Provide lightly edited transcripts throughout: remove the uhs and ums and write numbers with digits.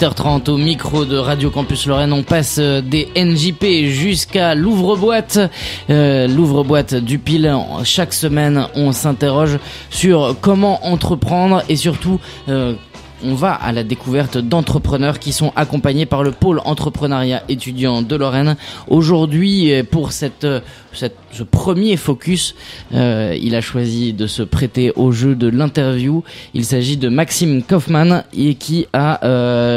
18h30 au micro de Radio Campus Lorraine. On passe des NJP jusqu'à l'ouvre-boîte. L'ouvre-boîte du Pile. Chaque semaine, on s'interroge sur comment entreprendre et surtout... on va à la découverte d'entrepreneurs qui sont accompagnés par le pôle entrepreneuriat étudiant de Lorraine. Aujourd'hui, pour ce premier focus, il a choisi de se prêter au jeu de l'interview. Il s'agit de Maxime Kaufmann et qui a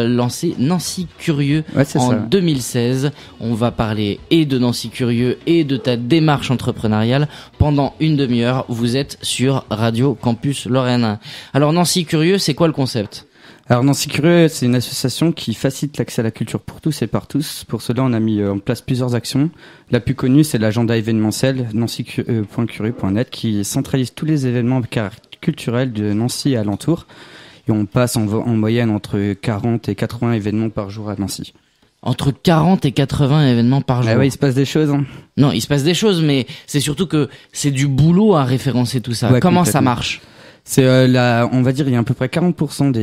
lancé Nancy Curieux en 2016. On va parler et de Nancy Curieux et de ta démarche entrepreneuriale pendant une demi-heure. Vous êtes sur Radio Campus Lorraine. Alors Nancy Curieux, c'est quoi le concept ? Alors Nancy Curieux, c'est une association qui facilite l'accès à la culture pour tous et par tous. Pour cela, on a mis en place plusieurs actions. La plus connue, c'est l'agenda événementiel nancy.curieux.net qui centralise tous les événements culturels de Nancy et alentours. Et on passe en moyenne entre 40 et 80 événements par jour à Nancy. Entre 40 et 80 événements par jour. Ah ouais, il se passe des choses. Hein. Non, il se passe des choses, mais c'est surtout que c'est du boulot à référencer tout ça. Ouais, comment ça marche ? C'est on va dire il y a à peu près 40%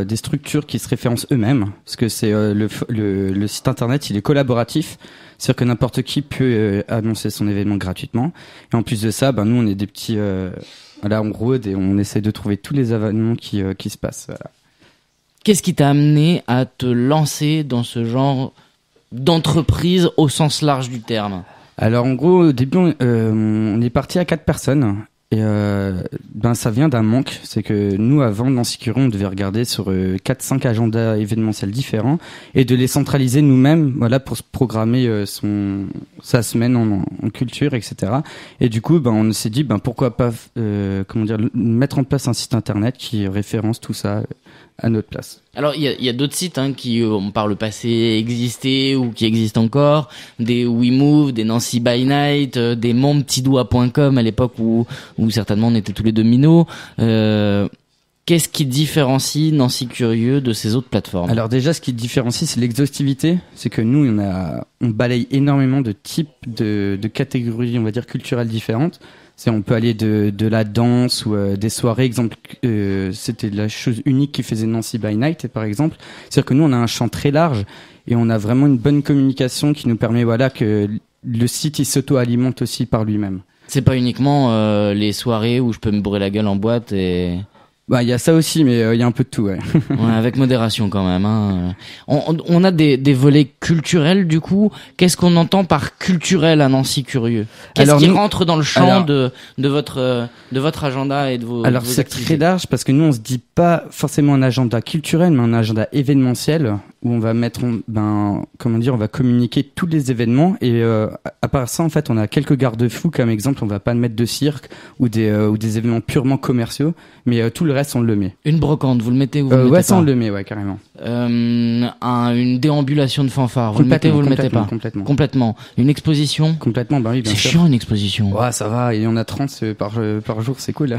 des structures qui se référencent eux-mêmes, parce que c'est le site internet, il est collaboratif, c'est-à-dire que n'importe qui peut annoncer son événement gratuitement. Et en plus de ça, nous on est des petits on rôde et on essaie de trouver tous les événements qui se passent. Voilà. Qu'est-ce qui t'a amené à te lancer dans ce genre d'entreprise au sens large du terme ? Alors en gros, au début on est parti à 4 personnes. Et ça vient d'un manque, c'est que nous avant Nancy Curieux, on devait regarder sur 4-5 agendas événementiels différents et de les centraliser nous-mêmes, voilà, pour se programmer sa semaine en culture, etc. Et du coup, on s'est dit pourquoi pas mettre en place un site internet qui référence tout ça à notre place. Alors il y a d'autres sites qui par le passé existaient ou qui existent encore, des WeMove, des Nancy by Night, des monpetitdoigt.com à l'époque où certainement on était tous les deux minots. Qu'est-ce qui différencie Nancy Curieux de ces autres plateformes ? Alors déjà, ce qui différencie, c'est l'exhaustivité. C'est que nous, on balaye énormément de types de catégories, on va dire, culturelles différentes. On peut aller de la danse ou des soirées. Exemple, c'était la chose unique qui faisait Nancy by Night, par exemple. C'est-à-dire que nous, on a un champ très large et on a vraiment une bonne communication qui nous permet, que le site il s'auto-alimente aussi par lui-même. C'est pas uniquement les soirées où je peux me bourrer la gueule en boîte et... il y a ça aussi, mais il y a un peu de tout, ouais. Ouais, avec modération quand même. On a des volets culturels du coup. Qu'est-ce qu'on entend par culturel à Nancy Curieux ? Qu'est-ce qui rentre dans le champ de votre agenda et de vos Alors c'est activités ? très large parce que nous on se dit pas forcément un agenda culturel, mais un agenda événementiel où on va mettre, on va communiquer tous les événements et à part ça en fait on a quelques garde-fous comme exemple on va pas mettre de cirque ou des événements purement commerciaux, mais tout le reste on le met. Une brocante, vous le mettez ou vous le mettez pas ? Ça on le met, ouais, carrément. Une déambulation de fanfare, vous le mettez ou vous le mettez pas ? Complètement. Une exposition ? Complètement, oui, bien sûr. C'est chiant une exposition. Ouais, ça va, il y en a 30 par jour, c'est cool.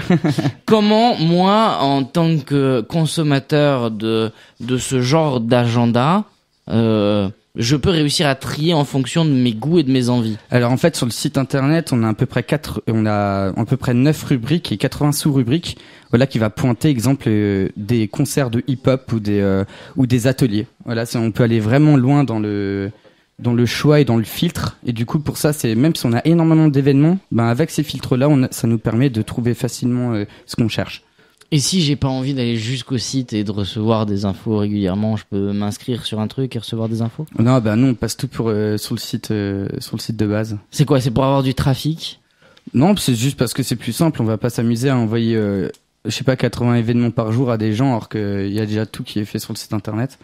Comment, moi, en tant que consommateur de ce genre d'agenda, je peux réussir à trier en fonction de mes goûts et de mes envies? Alors en fait sur le site internet on a à peu près 9 rubriques et 80 sous-rubriques, voilà, qui va pointer exemple des concerts de hip-hop ou des ateliers. Voilà, on peut aller vraiment loin dans le choix et dans le filtre, et du coup pour ça c'est même si on a énormément d'événements, avec ces filtres là ça nous permet de trouver facilement ce qu'on cherche. Et si j'ai pas envie d'aller jusqu'au site et de recevoir des infos régulièrement, je peux m'inscrire sur un truc et recevoir des infos ? Non, non, on passe tout sur le site de base. C'est quoi ? C'est pour avoir du trafic ? Non, c'est juste parce que c'est plus simple. On va pas s'amuser à envoyer, 80 événements par jour à des gens alors qu'il y a déjà tout qui est fait sur le site internet.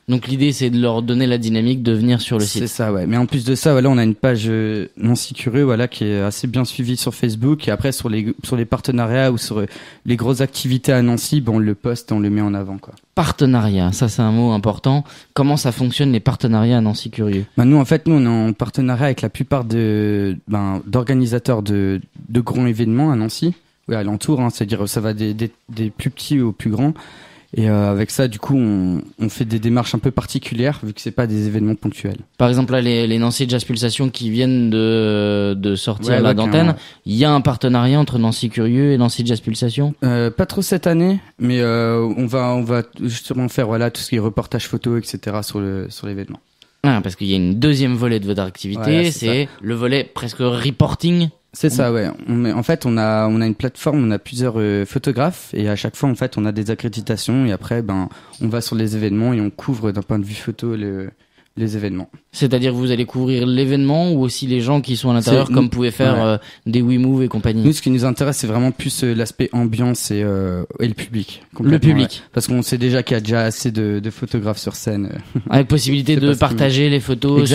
Donc l'idée c'est de leur donner la dynamique de venir sur le site. C'est ça, ouais. Mais en plus de ça, voilà, on a une page Nancy Curieux, voilà, qui est assez bien suivie sur Facebook. Et après sur les partenariats ou sur les grosses activités à Nancy, on le poste et on le met en avant, quoi. Partenariat, ça c'est un mot important. Comment ça fonctionne les partenariats à Nancy Curieux ? Nous on est en partenariat avec la plupart d'organisateurs de grands événements à Nancy, ouais, alentour, c'est-à-dire ça va des plus petits aux plus grands. Et avec ça, du coup, on fait des démarches un peu particulières vu que c'est pas des événements ponctuels. Par exemple, là, les Nancy Jazz Pulsation qui viennent de sortir d'antenne, il y a un partenariat entre Nancy Curieux et Nancy Jazz Pulsation? Pas trop cette année, mais on va justement faire tout ce qui est reportage photo, etc. sur l'événement. Ah, parce qu'il y a une deuxième volet de votre activité, c'est le volet presque reporting. C'est ça, ouais. En fait, on a une plateforme, on a plusieurs photographes et à chaque fois, en fait, on a des accréditations et après, on va sur les événements et on couvre d'un point de vue photo les événements. C'est-à-dire que vous allez couvrir l'événement ou aussi les gens qui sont à l'intérieur, comme pouvaient faire des WeMove et compagnie? Nous, ce qui nous intéresse, c'est vraiment plus l'aspect ambiance et le public. Le public. Ouais. Parce qu'on sait déjà qu'il y a déjà assez de photographes sur scène. Avec possibilité de partager les photos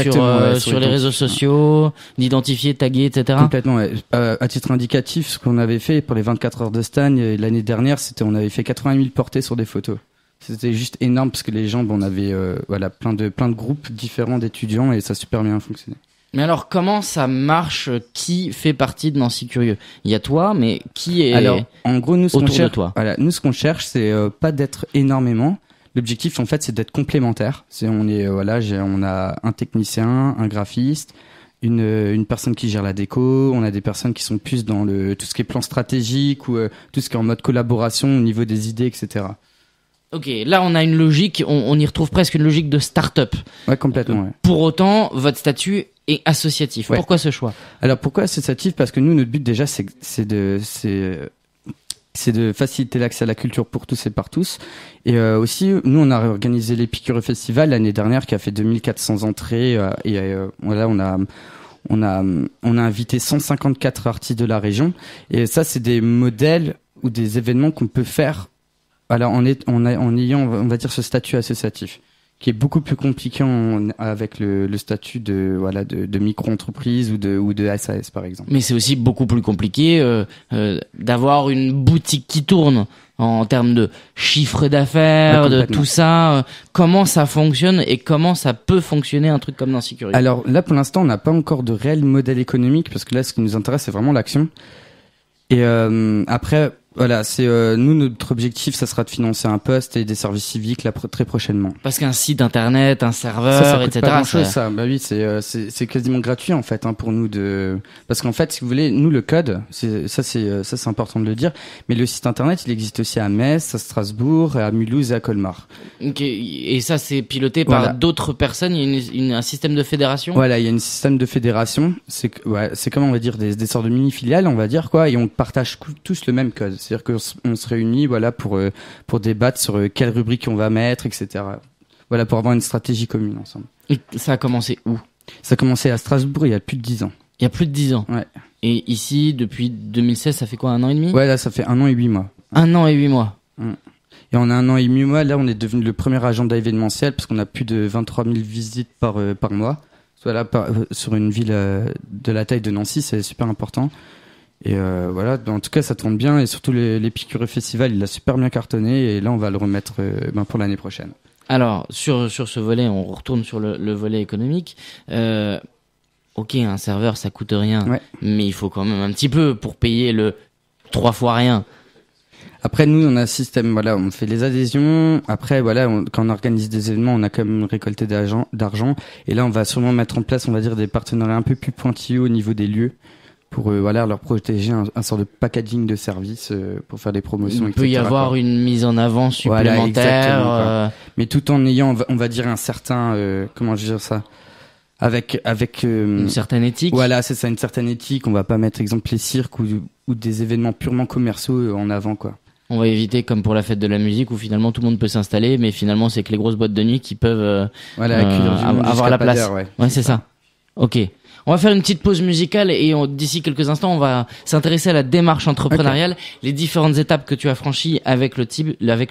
sur les réseaux sociaux, d'identifier, taguer, etc. Complètement, ouais. À titre indicatif, ce qu'on avait fait pour les 24 heures de Stagne l'année dernière, on avait fait 80 000 portées sur des photos. C'était juste énorme parce que les gens, on avait plein de groupes différents d'étudiants et ça a super bien fonctionné. Mais alors, comment ça marche? Qui fait partie de Nancy Curieux? Il y a toi, mais qui est alors, en gros, nous, ce autour de toi? Nous, ce qu'on cherche, c'est pas d'être énormément. L'objectif, en fait, c'est d'être complémentaire. On a un technicien, un graphiste, une personne qui gère la déco, on a des personnes qui sont plus dans tout ce qui est plan stratégique ou tout ce qui est en mode collaboration au niveau des idées, etc. Ok, là on a une logique, on y retrouve presque une logique de start-up. Ouais, complètement. Ouais. Pour autant, votre statut est associatif. Ouais. Pourquoi ce choix? Alors pourquoi associatif? Parce que nous, notre but déjà, c'est de faciliter l'accès à la culture pour tous et par tous. Et aussi, nous, on a réorganisé l'Épicurieux Festival l'année dernière, qui a fait 2400 entrées. On a invité 154 artistes de la région. Et ça, c'est des modèles ou des événements qu'on peut faire. Alors, en ayant, on va dire, ce statut associatif, qui est beaucoup plus compliqué avec le statut de micro-entreprise ou de SAS, par exemple. Mais c'est aussi beaucoup plus compliqué d'avoir une boutique qui tourne en termes de chiffre d'affaires, de tout ça. Comment ça fonctionne et comment ça peut fonctionner un truc comme Nancy Curieux? Alors là, pour l'instant, on n'a pas encore de réel modèle économique, parce que là, ce qui nous intéresse, c'est vraiment l'action. Et après... Voilà, nous, notre objectif, ça sera de financer un poste et des services civiques très prochainement. Parce qu'un site internet, un serveur, ça coûte etc. Pas grand-chose, ça. Bah oui, c'est quasiment gratuit en fait pour nous parce qu'en fait, si vous voulez, nous le code, c'est important de le dire, mais le site internet, il existe aussi à Metz, à Strasbourg, à Mulhouse et à Colmar. Ok, et ça c'est piloté par d'autres personnes. Il y a un système de fédération. Voilà, il y a un système de fédération. C'est comme on va dire des sortes de mini filiales, on va dire quoi, et on partage tous le même code. C'est-à-dire qu'on se réunit pour débattre sur quelle rubrique on va mettre, etc. Voilà, pour avoir une stratégie commune ensemble. Et ça a commencé où? Ça a commencé à Strasbourg il y a plus de 10 ans. Il y a plus de 10 ans? Ouais. Et ici, depuis 2016, ça fait quoi, 1 an et demi? Ouais, là, ça fait 1 an et 8 mois. 1 an et 8 mois. Et en 1 an et 8 mois, là, on est devenu le premier agenda événementiel parce qu'on a plus de 23 000 visites par mois. Voilà, sur une ville de la taille de Nancy, c'est super important. Et en tout cas, ça tourne bien et surtout l'Épicurieux Festival, il a super bien cartonné et là, on va le remettre pour l'année prochaine. Alors, sur ce volet, on retourne sur le volet économique. Ok, un serveur, ça coûte rien, mais il faut quand même un petit peu pour payer le 3 fois rien. Après, nous, on a un système, on fait les adhésions. Après, quand on organise des événements, on a quand même récolté d'argent. Et là, on va sûrement mettre en place, on va dire, des partenariats un peu plus pointilleux au niveau des lieux pour leur protéger un sort de packaging de services pour faire des promotions, etc. Il peut y avoir une mise en avant supplémentaire. Voilà, mais tout en ayant, on va dire, un certain... comment je veux dire ça ? Avec une certaine éthique. Voilà, c'est ça, une certaine éthique. On va pas mettre, exemple, les cirques ou des événements purement commerciaux en avant, quoi. On va éviter, comme pour la fête de la musique, où finalement tout le monde peut s'installer, mais finalement c'est que les grosses boîtes de nuit qui peuvent avoir la place. Ouais, c'est ça. Ok. On va faire une petite pause musicale et d'ici quelques instants, on va s'intéresser à la démarche entrepreneuriale, les différentes étapes que tu as franchies avec le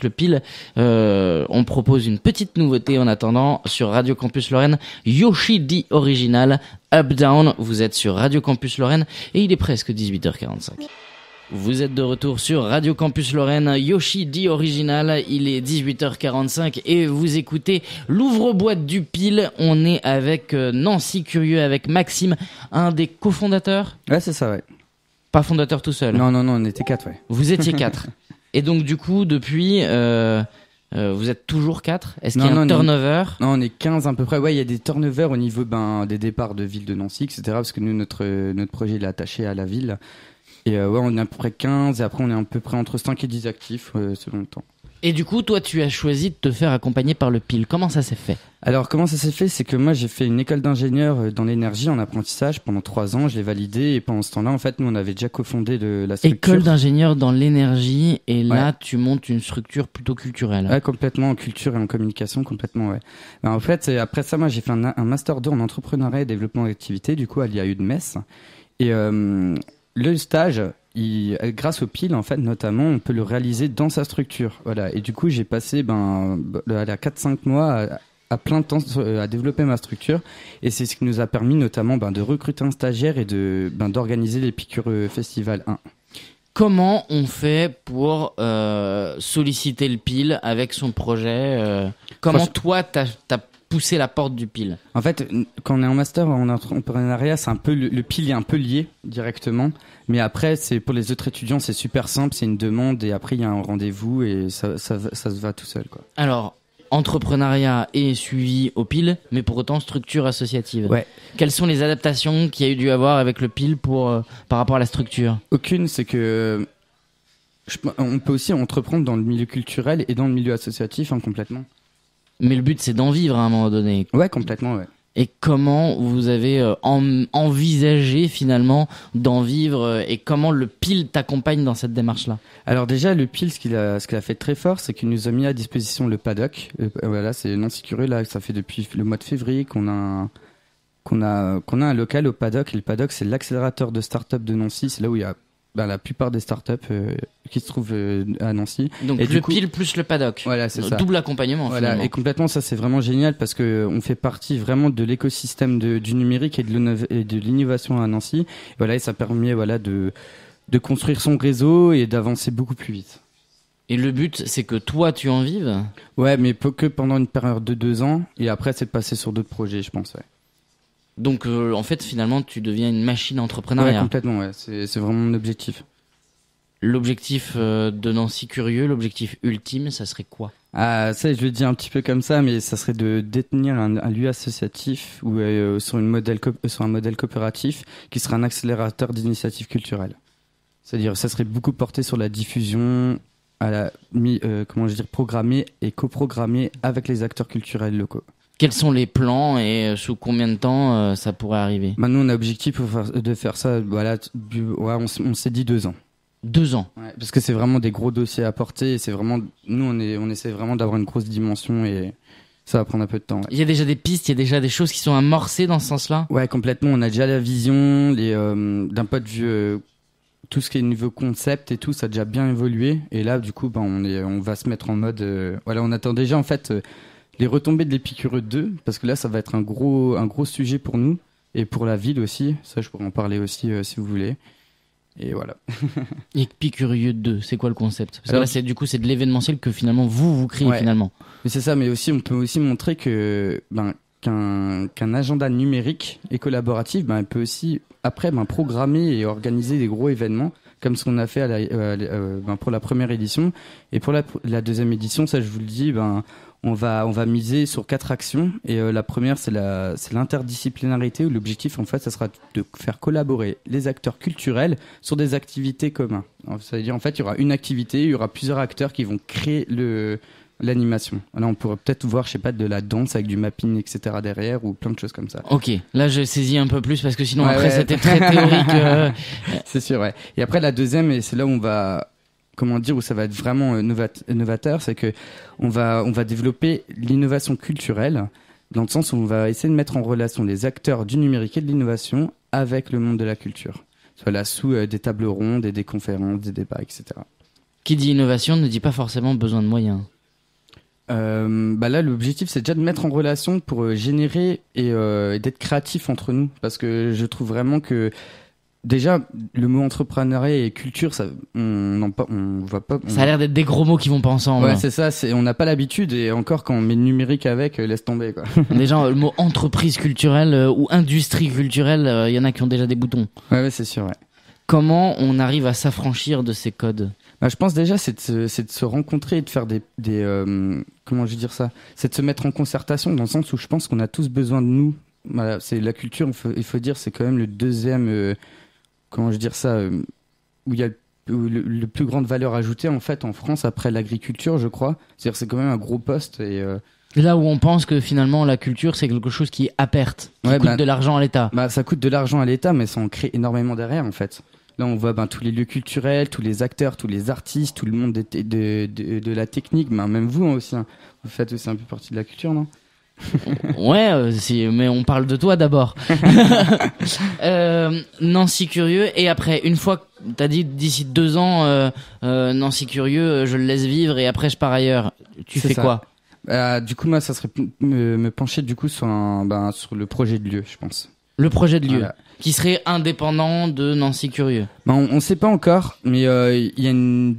PIL. On propose une petite nouveauté en attendant sur Radio Campus Lorraine, Yoshi D Original, Up Down. Vous êtes sur Radio Campus Lorraine et il est presque 18h45. Vous êtes de retour sur Radio Campus Lorraine, Yoshi D Original, il est 18h45 et vous écoutez l'ouvre-boîte du PIL. On est avec Nancy Curieux, avec Maxime, un des cofondateurs. Ouais, c'est ça, ouais. Pas fondateur tout seul. Non, on était 4, ouais. Vous étiez 4. Et donc du coup, depuis Vous êtes toujours 4? Est-ce Non, qu'il y a un non, turnover? Non, on est 15 à peu près. Ouais, il y a des turnovers au niveau des départs de ville de Nancy, etc. Parce que nous, notre projet, il est attaché à la ville. Et ouais, on est à peu près 15 et après, on est à peu près entre 5 et 10 actifs selon le temps. Et du coup, toi, tu as choisi de te faire accompagner par le PIL. Comment ça s'est fait? Alors, comment ça s'est fait? C'est que moi, j'ai fait une école d'ingénieur dans l'énergie en apprentissage pendant 3 ans. Je l'ai validé et pendant ce temps-là, en fait, nous, on avait déjà cofondé la structure. École d'ingénieur dans l'énergie, et là, Ouais. tu montes une structure plutôt culturelle. Ouais, complètement en culture et en communication, complètement, ouais. Ben, en fait, après ça, moi, j'ai fait un master 2 en entrepreneuriat et développement d'activité, du coup, à l'IAU de Metz. Et le stage, grâce au PIL, en fait, notamment, on peut le réaliser dans sa structure. Voilà. Et du coup, j'ai passé 4-5 mois à plein temps à développer ma structure. Et c'est ce qui nous a permis notamment de recruter un stagiaire et d'organiser les Piqûres Festival 1. Comment on fait pour solliciter le PIL avec son projet Comment toi, t'as poussé la porte du PIL? En fait, quand on est en master en entrepreneuriat, c'est un peu le PIL est un peu lié directement. Mais après, c'est pour les autres étudiants, c'est super simple, c'est une demande et après il y a un rendez-vous et ça se va tout seul, quoi. Alors, entrepreneuriat est suivi au PIL, mais pour autant structure associative. Ouais. Quelles sont les adaptations qu'il y a eu dû avoir avec le PIL par rapport à la structure? Aucune, c'est que on peut aussi entreprendre dans le milieu culturel et dans le milieu associatif, complètement. Mais le but, c'est d'en vivre à un moment donné. Ouais, complètement, ouais. Et comment vous avez envisagé finalement d'en vivre et comment le PIL t'accompagne dans cette démarche-là? Alors déjà, le PIL, ce qu'il a fait très fort, c'est qu'il nous a mis à disposition le paddock. Voilà, c'est Nancy Curieux, là, ça fait depuis le mois de février qu'on a un local au paddock. Et le paddock, c'est l'accélérateur de start-up de Nancy. C'est là où il y a la plupart des startups qui se trouvent à Nancy. Donc et le PIL plus le paddock. Voilà, c'est ça. Double accompagnement. Voilà, finalement. et complètement, ça c'est vraiment génial parce que on fait partie vraiment de l'écosystème du numérique et de l'innovation à Nancy. Et voilà, et ça permet de construire son réseau et d'avancer beaucoup plus vite. Et le but, c'est que toi, tu en vives? Ouais, mais que pendant une période de 2 ans et après c'est de passer sur d'autres projets, je pense. Ouais. Donc en fait, finalement, tu deviens une machine entrepreneuriale. Ouais, complètement, ouais. C'est vraiment mon objectif. L'objectif de Nancy Curieux, l'objectif ultime, ça serait quoi? Ah, ça, je le dis un petit peu comme ça, mais ça serait de détenir un lieu associatif ou sur un modèle coopératif qui sera un accélérateur d'initiatives culturelles. C'est-à-dire, ça serait beaucoup porté sur la diffusion, programmée et coprogrammée avec les acteurs culturels locaux. Quels sont les plans et sous combien de temps ça pourrait arriver? Nous, on a objectif de faire ça, on s'est dit 2 ans. 2 ans. Ouais, parce que c'est vraiment des gros dossiers à porter et c'est vraiment, nous, on essaie vraiment d'avoir une grosse dimension et ça va prendre un peu de temps. Ouais. Il y a déjà des pistes, il y a déjà des choses qui sont amorcées dans ce sens-là? Ouais, complètement. On a déjà la vision, d'un point de vue, tout ce qui est niveau concept et tout, ça a déjà bien évolué. Et là, du coup, on va se mettre en mode, on attend déjà, en fait, les retombées de l'Épicureux 2, parce que là, ça va être un gros sujet pour nous et pour la ville aussi. Ça, je pourrais en parler aussi si vous voulez. Et voilà. Épicurieux 2, c'est quoi le concept? Parce que Alors, là, c'est de l'événementiel que finalement vous créez finalement. Mais c'est ça, mais aussi on peut aussi montrer que qu'un agenda numérique et collaboratif, il peut aussi après programmer et organiser des gros événements comme ce qu'on a fait pour la première édition et pour la deuxième édition. Ça, je vous le dis, on va miser sur 4 actions et la première c'est l'interdisciplinarité où l'objectif en fait ça sera de faire collaborer les acteurs culturels sur des activités communes. C'est-à-dire en fait il y aura une activité, il y aura plusieurs acteurs qui vont créer l'animation. Là on pourrait peut-être voir de la danse avec du mapping etc derrière ou plein de choses comme ça. Ok, là je saisis un peu plus parce que sinon après c'était très théorique. C'est sûr, ouais. Et après la deuxième et c'est là où on va où ça va être vraiment novateur, c'est que on va développer l'innovation culturelle dans le sens où on va essayer de mettre en relation les acteurs du numérique et de l'innovation avec le monde de la culture. Voilà, sous des tables rondes, des conférences, des débats, etc. Qui dit innovation ne dit pas forcément besoin de moyens. Là, l'objectif, c'est déjà de mettre en relation pour générer et d'être créatif entre nous. Parce que je trouve vraiment que déjà, le mot entrepreneuriat et culture, ça, on voit pas. Ça a l'air d'être des gros mots qui vont pas ensemble. Ouais, c'est ça. On n'a pas l'habitude et encore quand on met le numérique avec, laisse tomber quoi. Déjà, le mot entreprise culturelle ou industrie culturelle, il y en a qui ont déjà des boutons. Ouais, c'est sûr. Ouais. Comment on arrive à s'affranchir de ces codes? Bah, je pense déjà c'est de se rencontrer et de faire comment je vais dire ça, c'est de se mettre en concertation dans le sens où je pense qu'on a tous besoin de nous. Voilà, c'est la culture, il faut dire, c'est quand même le deuxième, comment je vais dire ça, où il y a le plus grande valeur ajoutée en fait en France après l'agriculture, je crois. C'est-à-dire c'est quand même un gros poste et Là où on pense que finalement la culture c'est quelque chose qui est à perte, qui coûte de l'argent à l'État. Bah ça coûte de l'argent à l'État, mais ça en crée énormément derrière en fait. Là, on voit tous les lieux culturels, tous les acteurs, tous les artistes, tout le monde de la technique. Même vous aussi, hein. Vous faites aussi un peu partie de la culture, non? Ouais, mais on parle de toi d'abord. Nancy Curieux, et après, une fois que t'as dit d'ici 2 ans, Nancy Curieux, je le laisse vivre et après je pars ailleurs, tu fais quoi? Du coup, moi, ça serait me pencher du coup sur sur le projet de lieu, je pense. Le projet de lieu, voilà. Qui serait indépendant de Nancy Curieux. On sait pas encore, mais il y a une...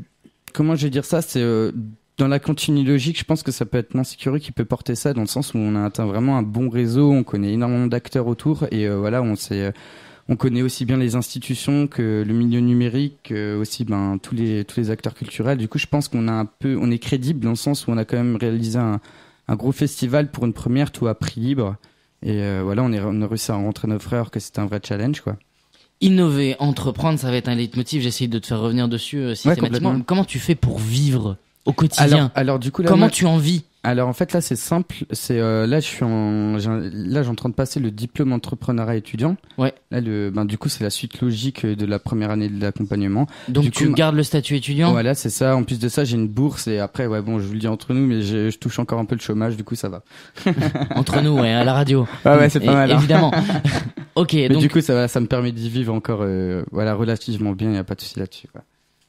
Comment je vais dire ça, c'est dans la continuité logique, je pense que ça peut être Nancy Curieux qui peut porter ça, dans le sens où on a atteint vraiment un bon réseau, on connaît énormément d'acteurs autour, et voilà, on connaît aussi bien les institutions que le milieu numérique, aussi tous les acteurs culturels. Du coup, je pense on est crédible dans le sens où on a quand même réalisé un gros festival pour une première, tout à prix libre. Et voilà, on a réussi à rentrer nos frères, que c'était un vrai challenge, quoi. Innover, entreprendre, ça va être un leitmotiv. J'essaye de te faire revenir dessus systématiquement. Ouais, comment tu fais pour vivre au quotidien? Alors du coup, là, comment tu en vis? Alors en fait là c'est simple, là je suis en train de passer le diplôme entrepreneuriat étudiant. Ouais. Là du coup c'est la suite logique de la première année de l'accompagnement. Donc tu gardes le statut étudiant. Voilà, c'est ça. En plus de ça, j'ai une bourse et après je vous le dis entre nous, mais je touche encore un peu le chômage, du coup ça va. Entre nous, ouais, à la radio. Ouais, c'est pas mal. Évidemment. Ok. Mais donc du coup ça me permet d'y vivre encore relativement bien, il y a pas de souci là-dessus, quoi.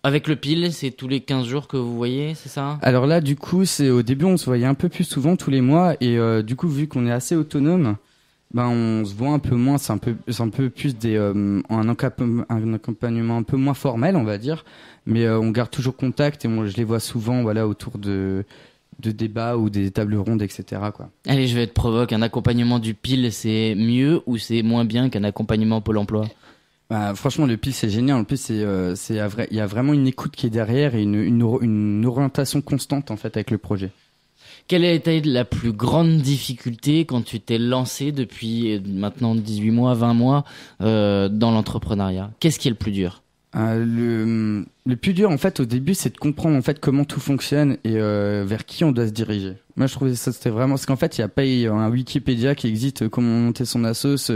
Avec le pile, c'est tous les 15 jours que vous voyez, c'est ça? Alors là, du coup, au début, on se voyait un peu plus souvent tous les mois, et du coup, vu qu'on est assez autonome, on se voit un peu moins. C'est un peu plus un accompagnement un peu moins formel, on va dire, mais on garde toujours contact, et je les vois souvent, voilà, autour de débats ou des tables rondes, etc., quoi. Allez, je vais te provoquer. Un accompagnement du pile, c'est mieux ou c'est moins bien qu'un accompagnement Pôle emploi? Franchement, le pile c'est génial. En plus, il y a vraiment une écoute qui est derrière et une orientation constante en fait avec le projet. Quelle a été la plus grande difficulté quand tu t'es lancé depuis maintenant 18 mois, 20 mois dans l'entrepreneuriat? Qu'est-ce qui est le plus dur? Le plus dur en fait au début, c'est de comprendre en fait comment tout fonctionne et vers qui on doit se diriger. Moi, je trouvais ça c'était vraiment parce qu'en fait, il y a pas un Wikipédia qui existe comment monter son assos,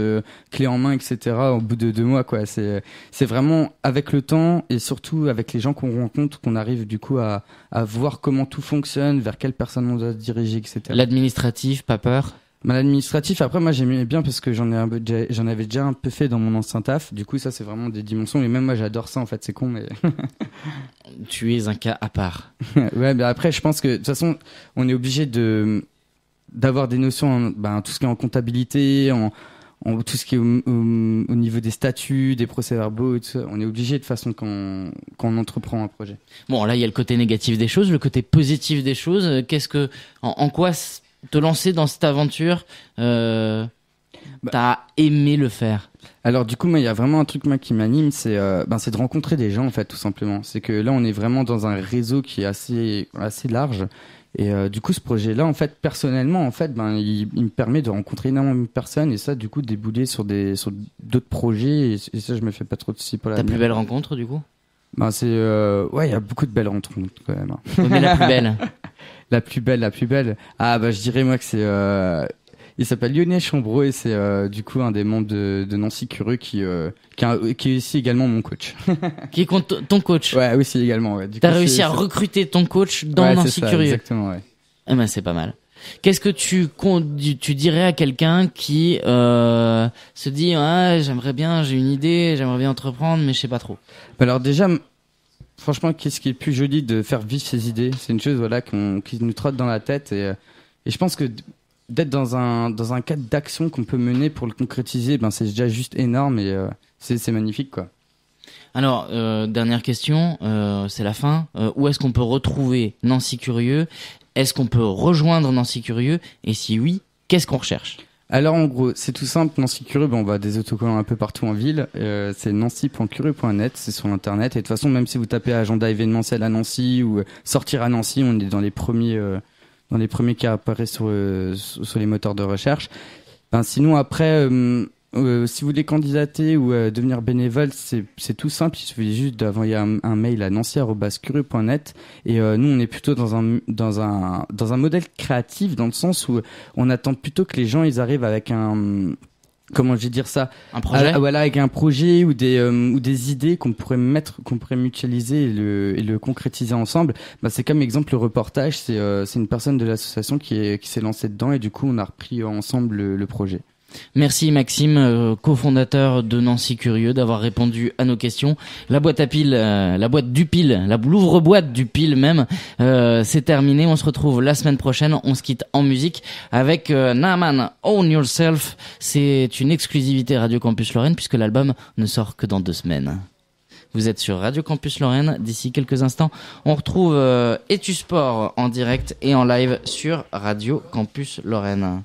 clé en main, etc. Au bout de 2 mois, quoi. C'est vraiment avec le temps et surtout avec les gens qu'on rencontre qu'on arrive du coup à voir comment tout fonctionne, vers quelle personne on doit se diriger, etc. L'administratif, pas peur? L'administratif, après moi j'aimais bien parce que j'en avais déjà un peu fait dans mon ancien taf. Du coup ça c'est vraiment des dimensions et même moi j'adore ça en fait, c'est con mais tu es un cas à part. Ouais, mais après je pense que de toute façon on est obligé d'avoir des notions tout ce qui est en comptabilité, en tout ce qui est au niveau des statuts, des procès-verbaux et tout ça. On est obligé de façon quand on entreprend un projet. Bon, là il y a le côté négatif des choses, le côté positif des choses. En quoi te lancer dans cette aventure, t'as aimé le faire? Alors du coup, il y a vraiment un truc qui m'anime, c'est de rencontrer des gens en fait, tout simplement. C'est que là, on est vraiment dans un réseau qui est assez large. Et du coup, ce projet-là, en fait, personnellement, en fait, il me permet de rencontrer énormément de personnes et ça, du coup, débouler sur d'autres projets. Et ça, je me fais pas trop de soucis pour l'avenir. Ta plus belle rencontre, du coup? Il y a beaucoup de belles rencontres quand même. Mais la plus belle? La plus belle. Je dirais moi que c'est il s'appelle Lionel Chambreau et c'est du coup un des membres de Nancy Curieux qui est aussi également mon coach. Qui est ton coach? Ouais, aussi également, ouais. T'as réussi à recruter ton coach dans Nancy Curieux. Exactement, ouais. C'est pas mal. Qu'est-ce que tu dirais à quelqu'un qui se dit j'aimerais bien, j'ai une idée, j'aimerais bien entreprendre mais je sais pas trop? Alors déjà, franchement, qu'est-ce qui est le plus joli de faire vivre ses idées? C'est une chose qui nous trotte dans la tête et je pense que d'être dans un cadre d'action qu'on peut mener pour le concrétiser, c'est déjà juste énorme et c'est magnifique, quoi. Alors, dernière question, c'est la fin. Où est-ce qu'on peut retrouver Nancy Curieux? Est-ce qu'on peut rejoindre Nancy Curieux? Et si oui, qu'est-ce qu'on recherche? Alors en gros, c'est tout simple, Nancy Curieux, on va des autocollants un peu partout en ville, c'est nancy.curieux.net, c'est sur internet, et de toute façon même si vous tapez agenda événementiel à Nancy ou sortir à Nancy, on est dans les premiers qui apparaissent sur les moteurs de recherche. Sinon après, si vous voulez candidater ou devenir bénévole, c'est tout simple, il suffit juste d'envoyer un mail à nancy@curieux.net, et nous on est plutôt dans un modèle créatif, dans le sens où on attend plutôt que les gens ils arrivent avec comment je vais dire ça, un projet, voilà, avec un projet ou des idées qu'on pourrait mutualiser et le concrétiser ensemble. C'est comme exemple le reportage, c'est une personne de l'association qui s'est lancée dedans, et du coup on a repris ensemble le projet. Merci Maxime, cofondateur de Nancy Curieux, d'avoir répondu à nos questions. La boîte à piles, la boîte du pile, l'ouvre-boîte du pile même, c'est terminé. On se retrouve la semaine prochaine. On se quitte en musique avec Naaman, Own Yourself. C'est une exclusivité Radio Campus Lorraine puisque l'album ne sort que dans 2 semaines. Vous êtes sur Radio Campus Lorraine. D'ici quelques instants, on retrouve Etu Sport en direct et en live sur Radio Campus Lorraine.